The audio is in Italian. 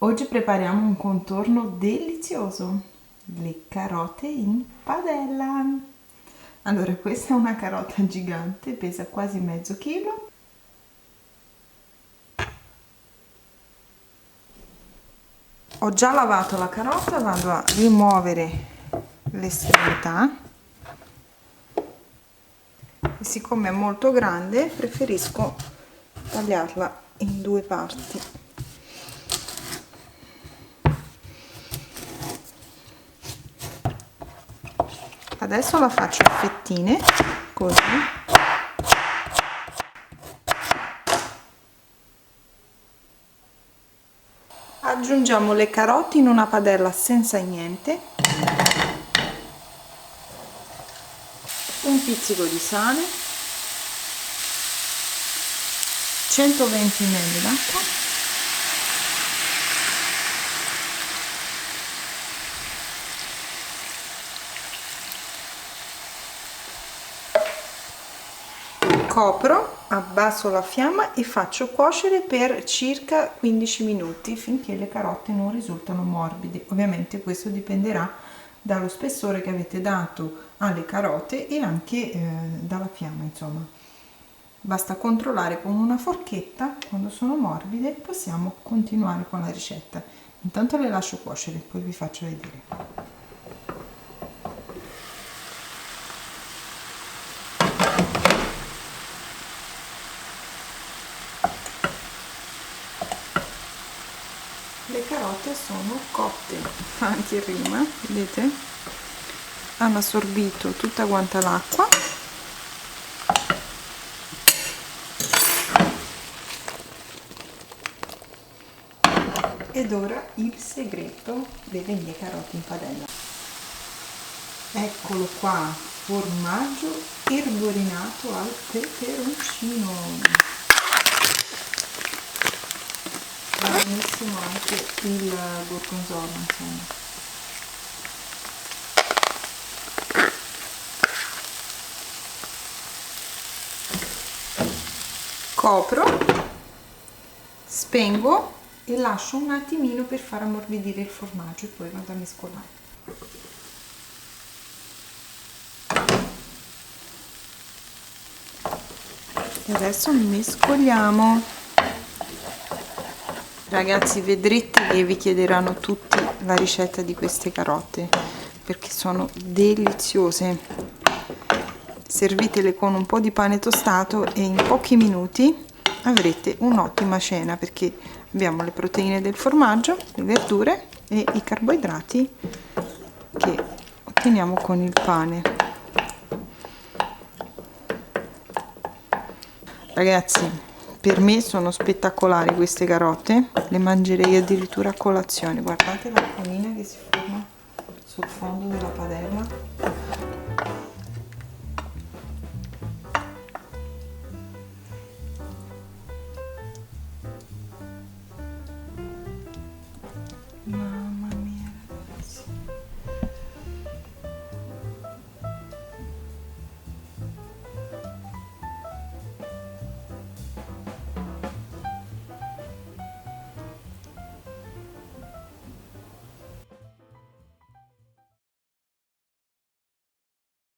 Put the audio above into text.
Oggi prepariamo un contorno delizioso, le carote in padella. Allora, questa è una carota gigante, pesa quasi mezzo chilo. Ho già lavato la carota, vado a rimuovere l'estremità. E siccome è molto grande, preferisco tagliarla in due parti. Adesso la faccio a fettine, così. Aggiungiamo le carote in una padella senza niente, un pizzico di sale, 120 ml d'acqua, copro, abbasso la fiamma e faccio cuocere per circa 15 minuti finché le carote non risultano morbide. Ovviamente questo dipenderà dallo spessore che avete dato alle carote e anche dalla fiamma, insomma. Basta controllare con una forchetta, quando sono morbide possiamo continuare con la ricetta. Intanto le lascio cuocere, poi vi faccio vedere. Le carote sono cotte, fa anche rima, vedete? Hanno assorbito tutta quanta l'acqua. Ed ora il segreto delle mie carote in padella. Eccolo qua, formaggio erborinato al peperoncino. Va benissimo anche il gorgonzola, insomma. Copro, spengo e lascio un attimino per far ammorbidire il formaggio e poi vado a mescolare. E adesso mescoliamo. Ragazzi, vedrete che vi chiederanno tutti la ricetta di queste carote perché sono deliziose. Servitele con un po' di pane tostato e in pochi minuti avrete un'ottima cena perché abbiamo le proteine del formaggio, le verdure e i carboidrati che otteniamo con il pane. Ragazzi, per me sono spettacolari queste carote, le mangerei addirittura a colazione. Guardate l'acquolina che si forma sul fondo della padella.